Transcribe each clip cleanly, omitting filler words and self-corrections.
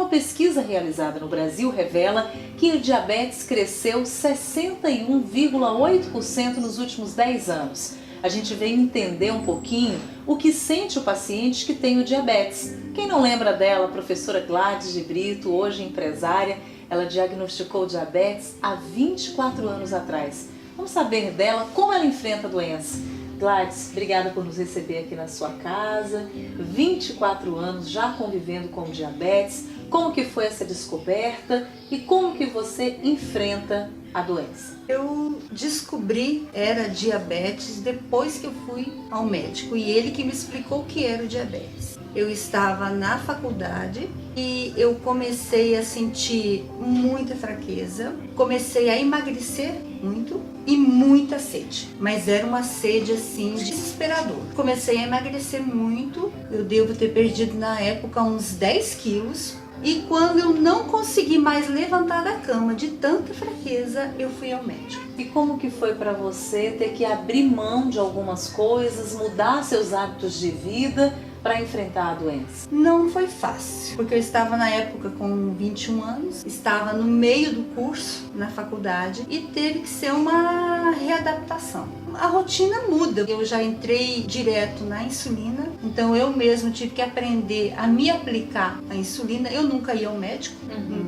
pesquisa realizada no Brasil revela que o diabetes cresceu 61,8% nos últimos 10 anos. A gente veio entender um pouquinho o que sente o paciente que tem o diabetes. Quem não lembra dela, a professora Gladys de Brito, hoje empresária, ela diagnosticou diabetes há 24 anos atrás. Vamos saber dela como ela enfrenta a doença. Gladys, obrigada por nos receber aqui na sua casa. 24 anos já convivendo com diabetes. Como que foi essa descoberta e como que você enfrenta a doença? Eu descobri era diabetes depois que eu fui ao médico e ele que me explicou o que era o diabetes. Eu estava na faculdade e eu comecei a sentir muita fraqueza, comecei a emagrecer muito e muita sede, mas era uma sede assim desesperadora. Comecei a emagrecer muito, eu devo ter perdido na época uns 10 quilos. E quando eu não consegui mais levantar da cama de tanta fraqueza, eu fui ao médico. E como que foi para você ter que abrir mão de algumas coisas, mudar seus hábitos de vida para enfrentar a doença? Não foi fácil, porque eu estava na época com 21 anos, estava no meio do curso na faculdade e teve que ser uma readaptação. A rotina muda, eu já entrei direto na insulina, então eu mesmo tive que aprender a me aplicar a insulina. Eu nunca ia ao médico,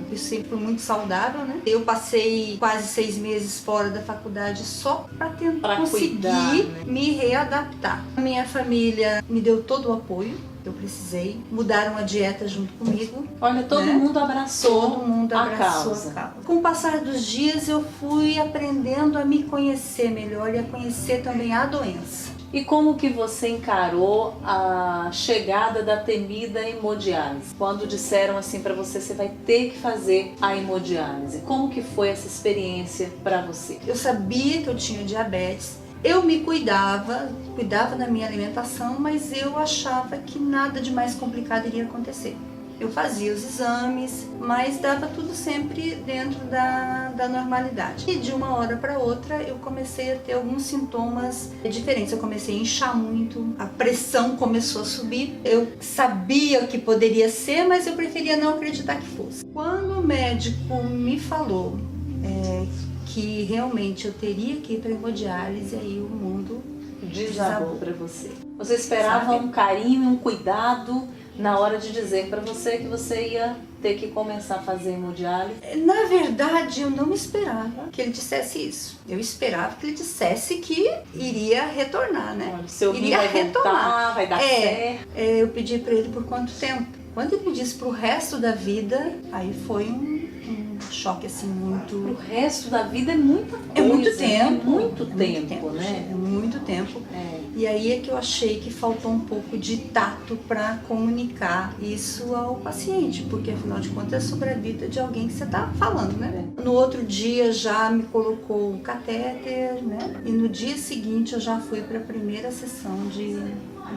eu sempre fui muito saudável, né? Eu passei quase 6 meses fora da faculdade só para tentar conseguir me readaptar. A minha família me deu todo o apoio que eu precisei, mudaram a dieta junto comigo. Olha, todo mundo abraçou, todo mundo abraçou a causa. Com o passar dos dias eu fui aprendendo a me conhecer melhor e a conhecer também a doença. E como que você encarou a chegada da temida hemodiálise? Quando disseram assim para você, você vai ter que fazer a hemodiálise. Como que foi essa experiência para você? Eu sabia que eu tinha diabetes. Eu me cuidava da minha alimentação, mas eu achava que nada de mais complicado iria acontecer. Eu fazia os exames, mas dava tudo sempre dentro da normalidade. E de uma hora para outra eu comecei a ter alguns sintomas diferentes. Eu comecei a inchar muito, a pressão começou a subir. Eu sabia que poderia ser, mas eu preferia não acreditar que fosse. Quando o médico me falou que realmente eu teria que ir para hemodiálise, aí o mundo desabou para você. Você esperava um carinho, um cuidado na hora de dizer para você que você ia ter que começar a fazer hemodiálise? Na verdade, eu não esperava que ele dissesse isso. Eu esperava que ele dissesse que iria retornar, né? Olha, seu iria vai retornar, vai dar certo. Eu pedi para ele por quanto tempo. Quando ele me disse pro resto da vida, aí foi um choque assim muito. Pro resto da vida é muita coisa. É muito tempo. É muito tempo, né? É muito tempo. E aí é que eu achei que faltou um pouco de tato para comunicar isso ao paciente, porque afinal de contas é sobre a vida de alguém que você tá falando, né? No outro dia já me colocou o catéter, né? E no dia seguinte eu já fui para a primeira sessão de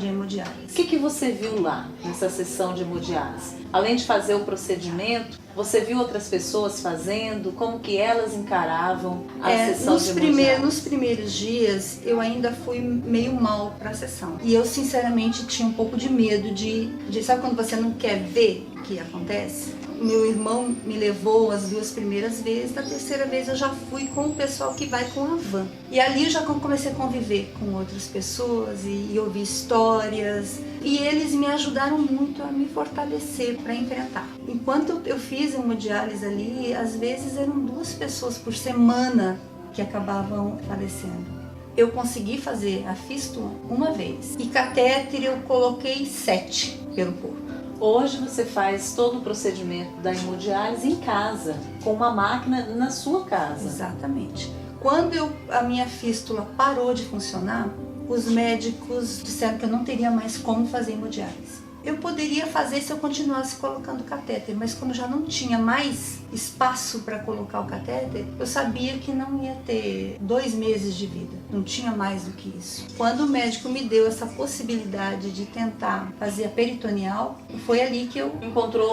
hemodiálise. O que você viu lá nessa sessão de hemodiálise? Além de fazer o procedimento, você viu outras pessoas fazendo? Como que elas encaravam a sessão de hemodiálise? Nos primeiros dias eu ainda fui meio mal para a sessão. E eu sinceramente tinha um pouco de medo de sabe quando você não quer ver o que acontece? Meu irmão me levou as 2 primeiras vezes, na terceira vez eu já fui com o pessoal que vai com a van. E ali eu já comecei a conviver com outras pessoas e ouvir histórias. E eles me ajudaram muito a me fortalecer para enfrentar. Enquanto eu fiz hemodiálise ali, às vezes eram 2 pessoas por semana que acabavam falecendo. Eu consegui fazer a fístula uma vez e catéter eu coloquei 7 pelo corpo. Hoje você faz todo o procedimento da hemodiálise em casa, com uma máquina na sua casa. Exatamente. Quando a minha fístula parou de funcionar, os médicos disseram que eu não teria mais como fazer hemodiálise. Eu poderia fazer se eu continuasse colocando catéter, mas como já não tinha mais espaço para colocar o catéter, eu sabia que não ia ter 2 meses de vida, não tinha mais do que isso. Quando o médico me deu essa possibilidade de tentar fazer a peritoneal, foi ali que eu encontrei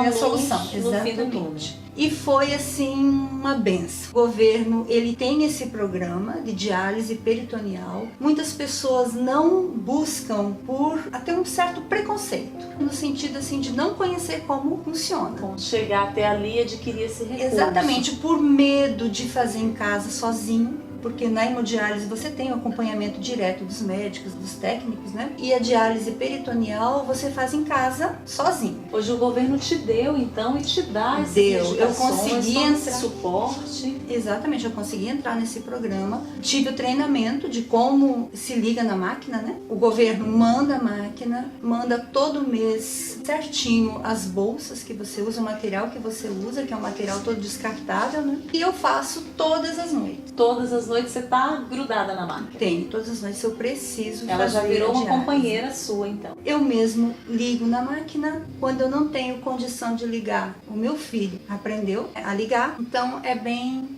a solução. No fim do túnel. E foi assim uma benção. O governo, ele tem esse programa de diálise peritoneal. Muitas pessoas não buscam por até um certo preconceito, no sentido assim de não conhecer como funciona. Como chegar até ali e adquirir esse recurso. Exatamente, por medo de fazer em casa sozinho. Porque na hemodiálise você tem o acompanhamento direto dos médicos, dos técnicos, né? E a diálise peritoneal você faz em casa sozinho. Hoje o governo te deu, então, e te dá essas Eu medicações, consegui todo esse entrar. suporte. Exatamente, eu consegui entrar nesse programa. Tive o treinamento de como se liga na máquina, né? O governo manda a máquina, manda todo mês certinho as bolsas que você usa, o material que você usa, que é um material todo descartável, né? E eu faço todas as noites. Todas as noites você tá grudada na máquina. Tem, todas as noites eu preciso Ela fazer já virou a uma diálise. companheira sua, então. Eu mesmo ligo na máquina quando eu não tenho condição de ligar. O meu filho aprendeu a ligar, então é bem...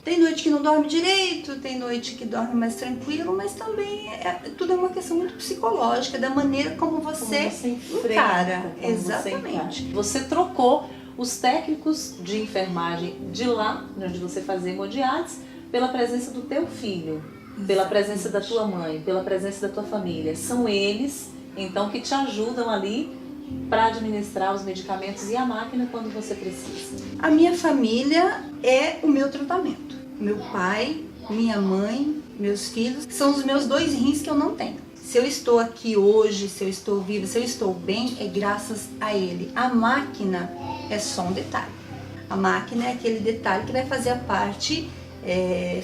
Tem noite que não dorme direito, tem noite que dorme mais tranquilo, mas também tudo é uma questão muito psicológica, da maneira como você encara. Exatamente. Você trocou os técnicos de enfermagem de lá, onde você fazia hemodiálise, pela presença do teu filho, pela presença da tua mãe, pela presença da tua família. São eles, então, que te ajudam ali para administrar os medicamentos e a máquina quando você precisa. A minha família é o meu tratamento. Meu pai, minha mãe, meus filhos, são os meus 2 rins que eu não tenho. Se eu estou aqui hoje, se eu estou viva, se eu estou bem, é graças a ele. A máquina é só um detalhe. A máquina é aquele detalhe que vai fazer a parte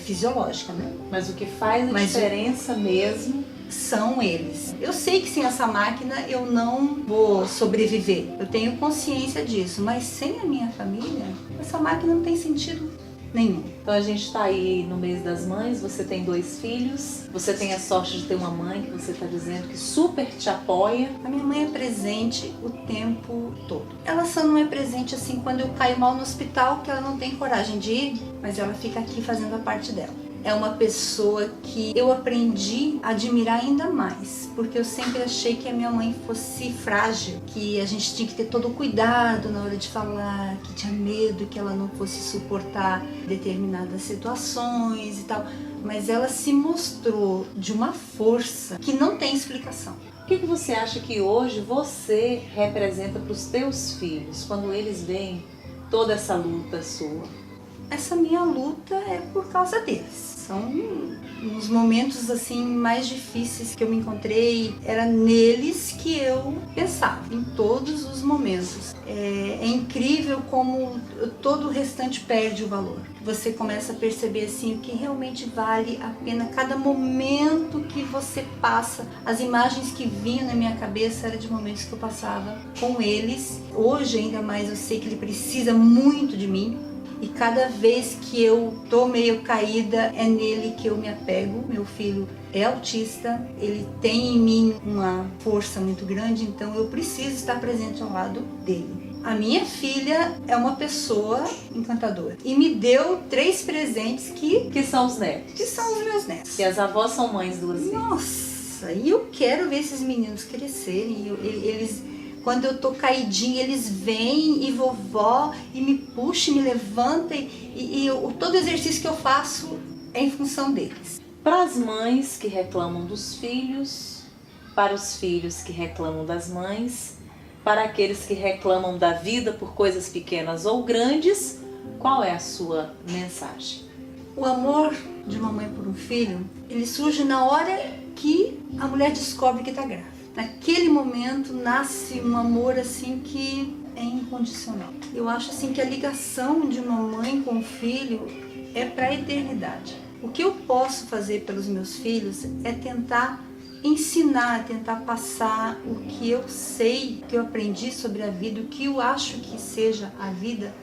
fisiológica, né? Mas o que faz a diferença mesmo são eles. Eu sei que sem essa máquina eu não vou sobreviver. Eu tenho consciência disso, mas sem a minha família, essa máquina não tem sentido nenhum. Então a gente está aí no mês das mães, você tem 2 filhos, você tem a sorte de ter uma mãe que você está dizendo que super te apoia. A minha mãe é presente o tempo todo. Ela só não é presente assim quando eu caio mal no hospital, que ela não tem coragem de ir, mas ela fica aqui fazendo a parte dela. É uma pessoa que eu aprendi a admirar ainda mais, porque eu sempre achei que a minha mãe fosse frágil, que a gente tinha que ter todo o cuidado na hora de falar, que tinha medo que ela não fosse suportar determinadas situações e tal. Mas ela se mostrou de uma força que não tem explicação. O que você acha que hoje você representa para os teus filhos, quando eles veem toda essa luta sua? Essa minha luta é por causa deles. São uns momentos assim mais difíceis que eu me encontrei, era neles que eu pensava, em todos os momentos. É incrível como todo o restante perde o valor. Você começa a perceber assim o que realmente vale a pena cada momento que você passa. As imagens que vinham na minha cabeça eram de momentos que eu passava com eles. Hoje ainda mais eu sei que ele precisa muito de mim. E cada vez que eu tô meio caída, é nele que eu me apego. Meu filho é autista, ele tem em mim uma força muito grande, então eu preciso estar presente ao lado dele. A minha filha é uma pessoa encantadora e me deu 3 presentes que são os netos. Que são os meus netos. E as avós são mães 2 vezes. Nossa, e eu quero ver esses meninos crescerem. Eles... Quando eu tô caidinha, eles vêm e vovó e me puxa, me levanta e todo o exercício que eu faço é em função deles. Para as mães que reclamam dos filhos, para os filhos que reclamam das mães, para aqueles que reclamam da vida por coisas pequenas ou grandes, qual é a sua mensagem? O amor de uma mãe por um filho, ele surge na hora que a mulher descobre que está grávida. Naquele momento nasce um amor assim que é incondicional. Eu acho assim que a ligação de uma mãe com o filho é para a eternidade. O que eu posso fazer pelos meus filhos é tentar ensinar, tentar passar o que eu sei, o que eu aprendi sobre a vida, o que eu acho que seja a vida,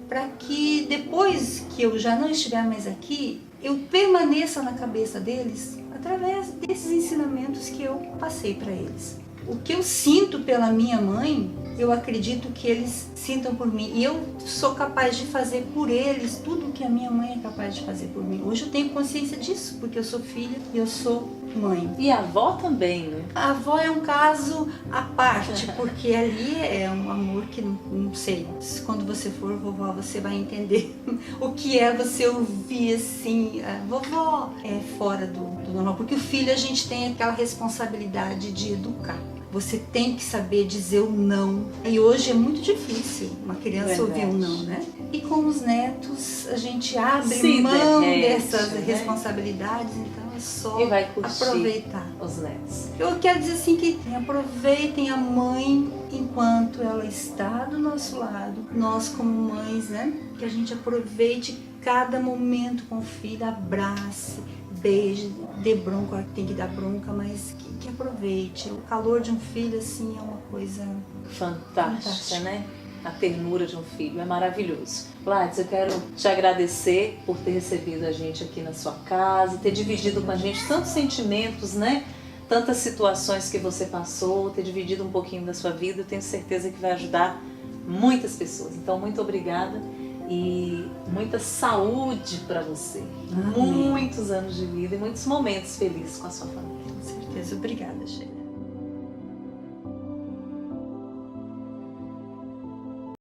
para que depois que eu já não estiver mais aqui, eu permaneça na cabeça deles através desses ensinamentos que eu passei para eles. O que eu sinto pela minha mãe eu acredito que eles sintam por mim. E eu sou capaz de fazer por eles tudo o que a minha mãe é capaz de fazer por mim. Hoje eu tenho consciência disso, porque eu sou filha e eu sou mãe. E a avó também, né? A avó é um caso à parte, porque ali é um amor que não sei. Quando você for vovó, você vai entender o que é você ouvir assim, vovó, é fora do normal. Porque o filho, a gente tem aquela responsabilidade de educar. Você tem que saber dizer o não. E hoje é muito difícil uma criança ouvir um não, né? E com os netos, a gente abre mão dessas responsabilidades, então é só e vai aproveitar os netos. Eu quero dizer assim que aproveitem a mãe enquanto ela está do nosso lado. Nós como mães, né? Que a gente aproveite cada momento com o filho, abrace, beije, dê bronca, que tem que dar bronca, mas que aproveite. O calor de um filho, assim, é uma coisa fantástica, né? A ternura de um filho, é maravilhoso. Gladys, eu quero te agradecer por ter recebido a gente aqui na sua casa, ter dividido com a gente tantos sentimentos, né? Tantas situações que você passou, ter dividido um pouquinho da sua vida. Eu tenho certeza que vai ajudar muitas pessoas. Então, muito obrigada e muita saúde para você. Amém. Muitos anos de vida e muitos momentos felizes com a sua família. Com certeza. Obrigada, Sheila.